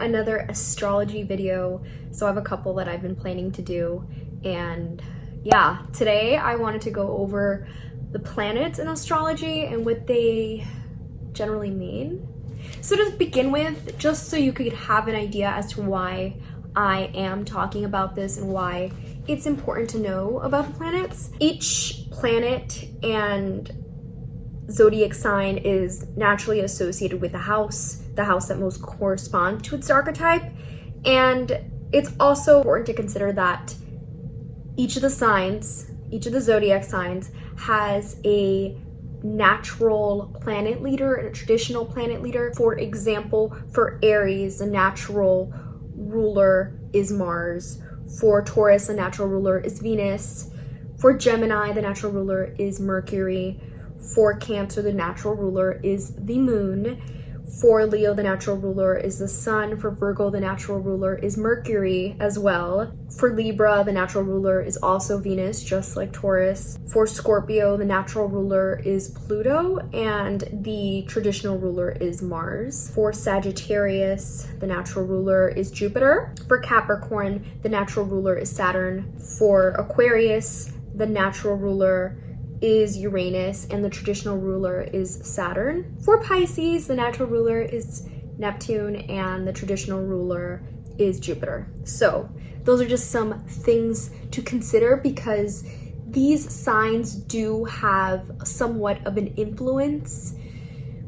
another astrology video. So I have a couple that I've been planning to do, and yeah, today I wanted to go over the planets in astrology and what they generally mean. So to begin with, just so you could have an idea as to why I am talking about this and why it's important to know about the planets. Each planet and zodiac sign is naturally associated with the house that most corresponds to its archetype. And it's also important to consider that each of the zodiac signs has a natural planet leader and a traditional planet leader. For example, for Aries, the natural ruler is Mars. For Taurus, the natural ruler is Venus. For Gemini, the natural ruler is Mercury. For Cancer, the natural ruler is the moon. For Leo, the natural ruler is the sun. For Virgo, the natural ruler is Mercury as well. For Libra, the natural ruler is also Venus, just like Taurus. For Scorpio, the natural ruler is Pluto, and the traditional ruler is Mars. For Sagittarius, the natural ruler is Jupiter. For Capricorn, the natural ruler is Saturn. For Aquarius, the natural ruler is Uranus, and the traditional ruler is Saturn. For Pisces, the natural ruler is Neptune, and the traditional ruler is Jupiter. So those are just some things to consider, because these signs do have somewhat of an influence.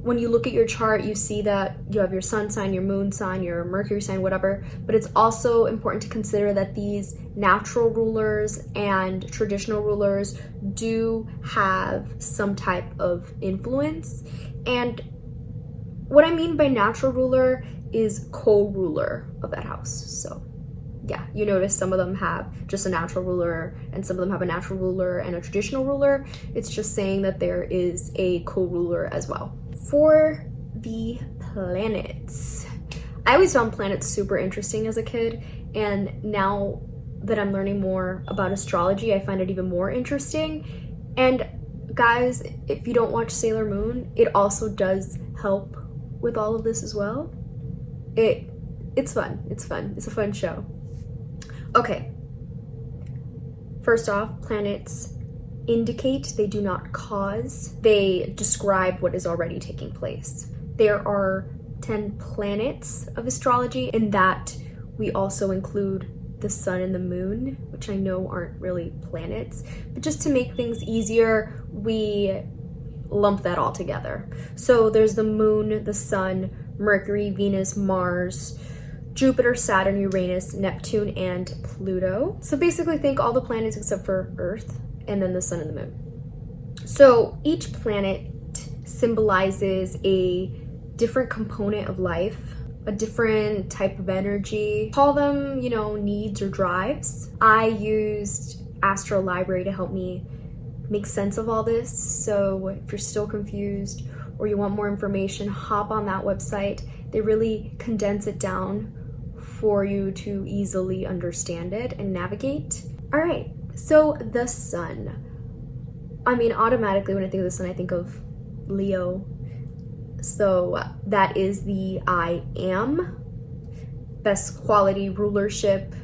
When you look at your chart, you see that you have your sun sign, your moon sign, your Mercury sign, whatever, but it's also important to consider that these natural rulers and traditional rulers do have some type of influence. And what I mean by natural ruler is co-ruler of that house. So yeah, you notice some of them have just a natural ruler and some of them have a natural ruler and a traditional ruler. It's just saying that there is a co-ruler as well. For the planets, I always found planets super interesting as a kid, and now that I'm learning more about astrology, I find it even more interesting. And guys, if you don't watch Sailor Moon, it also does help with all of this as well. It's fun. It's a fun show. Okay, first off, planets indicate, they do not cause. They describe what is already taking place. There are 10 planets of astrology, in that we also include the sun and the moon, which I know aren't really planets, but just to make things easier, we lump that all together. So there's the moon, the sun, Mercury, Venus, Mars, Jupiter, Saturn, Uranus, Neptune, and Pluto. So basically think all the planets except for Earth, and then the sun and the moon. So each planet symbolizes a different component of life, a different type of energy. Call them, needs or drives. I used Astro Library to help me make sense of all this. So if you're still confused or you want more information, hop on that website. They really condense it down for you to easily understand it and navigate. All right. So the sun. I mean, automatically when I think of the sun, I think of Leo. So that is the I am. Best quality, rulership.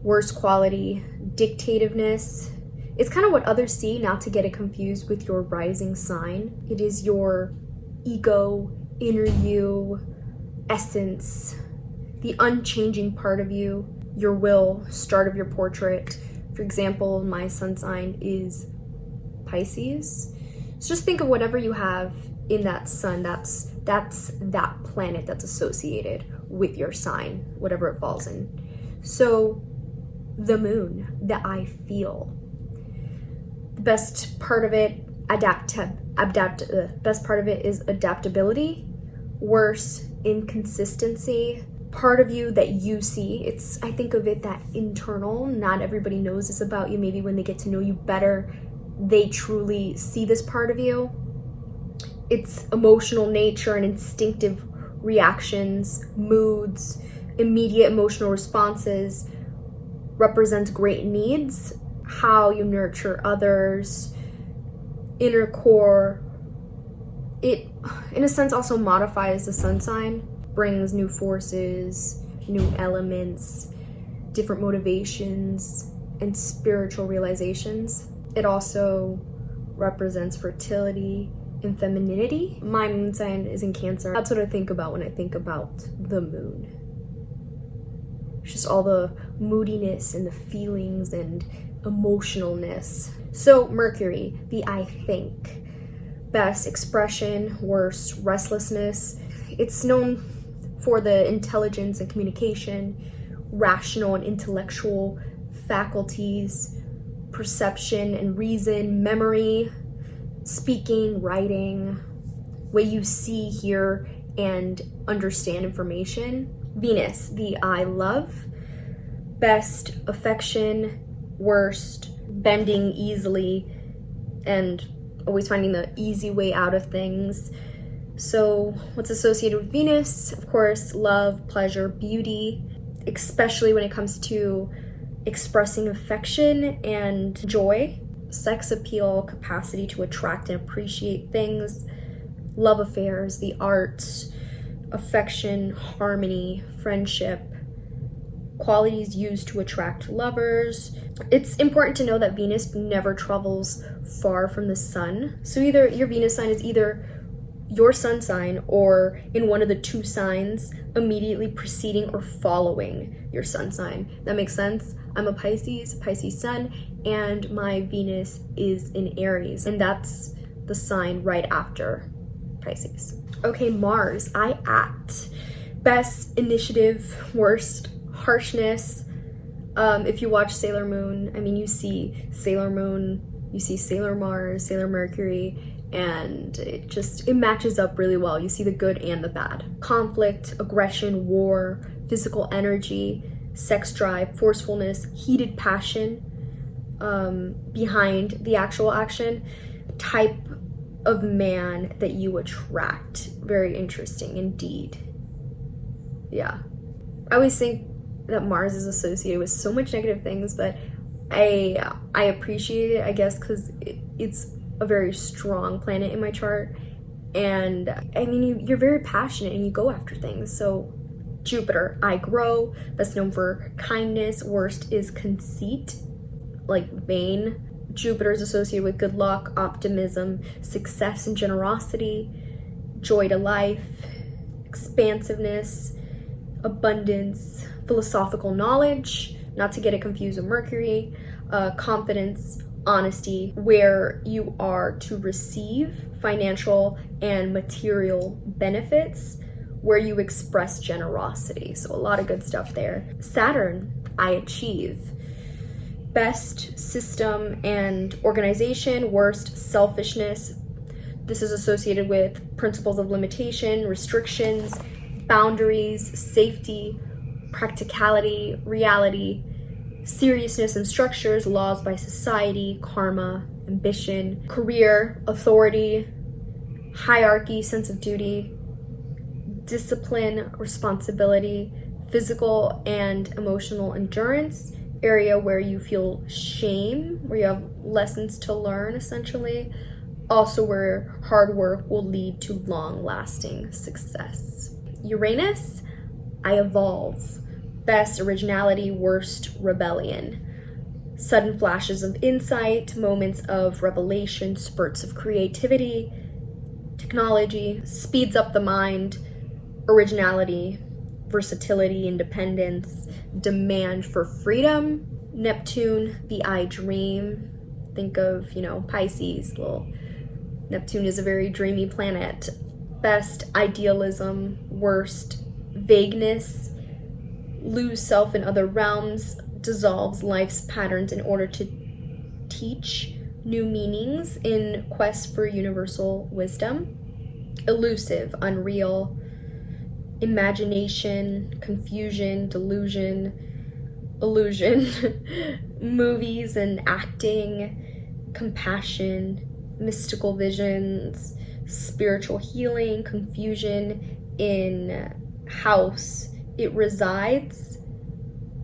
Worst quality, dictativeness. It's kind of what others see, not to get it confused with your rising sign. It is your ego, inner you, essence, the unchanging part of you, your will, start of your portrait. For example, my sun sign is Pisces. So just think of whatever you have in that sun, that's that planet that's associated with your sign, whatever it falls in. So the moon, the I feel. The best part of it, best part of it is adaptability. Worse, inconsistency. Part of you that you see, I think of it that internal, not everybody knows this about you. Maybe when they get to know you better, they truly see this part of you. It's emotional nature and instinctive reactions, moods, immediate emotional responses, represents great needs, how you nurture others, inner core. It, in a sense, also modifies the sun sign. brings new forces, new elements, different motivations, and spiritual realizations. It also represents fertility and femininity. My moon sign is in Cancer. That's what I think about when I think about the moon. It's just all the moodiness and the feelings and emotionalness. So Mercury, the I think. Best expression, worst restlessness. It's known for the intelligence and communication, rational and intellectual faculties, perception and reason, memory, speaking, writing, way you see, hear, and understand information. Venus, the I love. Best affection, worst bending easily and always finding the easy way out of things. So what's associated with Venus? Of course, love, pleasure, beauty, especially when it comes to expressing affection and joy, sex appeal, capacity to attract and appreciate things, love affairs, the arts, affection, harmony, friendship, qualities used to attract lovers. It's important to know that Venus never travels far from the sun. So either your Venus sign is either your sun sign or in one of the two signs immediately preceding or following your sun sign. That makes sense? I'm a Pisces sun, and my Venus is in Aries, and that's the sign right after Pisces. Okay, Mars, I act. Best initiative, worst harshness. If you watch Sailor Moon, I mean, you see Sailor Moon, you see Sailor Mars, Sailor Mercury, and it matches up really well. You see the good and the bad. Conflict, aggression, war, physical energy, sex drive, forcefulness, heated passion behind the actual action, type of man that you attract. Very interesting indeed. Yeah. I always think that Mars is associated with so much negative things, but I appreciate it, I guess, because it's a very strong planet in my chart. And I mean, you're very passionate and you go after things. So Jupiter, I grow, best known for kindness. Worst is conceit, like vain. Jupiter is associated with good luck, optimism, success and generosity, joy to life, expansiveness, abundance, philosophical knowledge, not to get it confused with Mercury, confidence, honesty, where you are to receive financial and material benefits, where you express generosity. So a lot of good stuff there. Saturn, I achieve. Best system and organization, worst selfishness. This is associated with principles of limitation, restrictions, boundaries, safety, practicality, reality, seriousness and structures, laws by society, karma, ambition, career, authority, hierarchy, sense of duty, discipline, responsibility, physical and emotional endurance, area where you feel shame, where you have lessons to learn essentially, also where hard work will lead to long-lasting success. Uranus, I evolve. Best originality, worst rebellion. Sudden flashes of insight, moments of revelation, spurts of creativity, technology, speeds up the mind, originality, versatility, independence, demand for freedom. Neptune, the I dream. Think of, Pisces. Well, Neptune is a very dreamy planet. Best idealism, worst vagueness, lose self in other realms, dissolves life's patterns in order to teach new meanings in quest for universal wisdom. Elusive, unreal, imagination, confusion, delusion, illusion, movies and acting, compassion, mystical visions, spiritual healing, confusion in house it resides,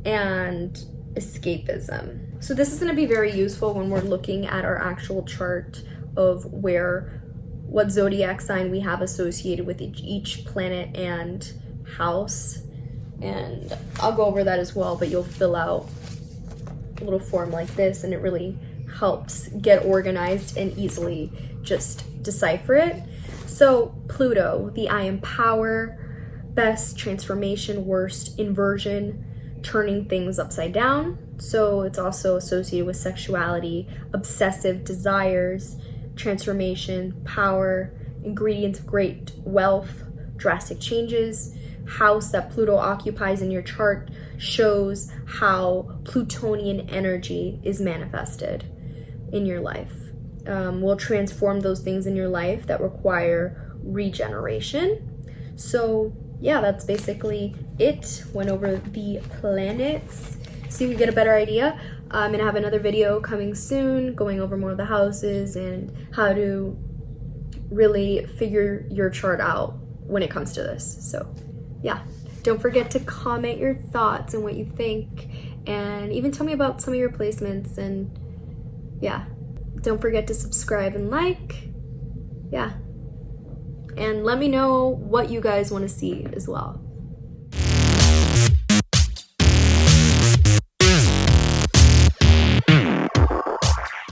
and escapism. So this is going to be very useful when we're looking at our actual chart of what zodiac sign we have associated with each planet and house, and I'll go over that as well, but you'll fill out a little form like this, and it really helps get organized and easily just decipher it. So Pluto, the I am power, best, transformation, worst, inversion, turning things upside down. So it's also associated with sexuality, obsessive desires, transformation, power, ingredients of great wealth, drastic changes. House that Pluto occupies in your chart shows how Plutonian energy is manifested in your life. Will transform those things in your life that require regeneration. So yeah, that's basically it. Went over the planets so you get a better idea. I'm gonna have another video coming soon going over more of the houses and how to really figure your chart out when it comes to this. So yeah, don't forget to comment your thoughts and what you think, and even tell me about some of your placements. And yeah, don't forget to subscribe and like. Yeah, and let me know what you guys want to see as well.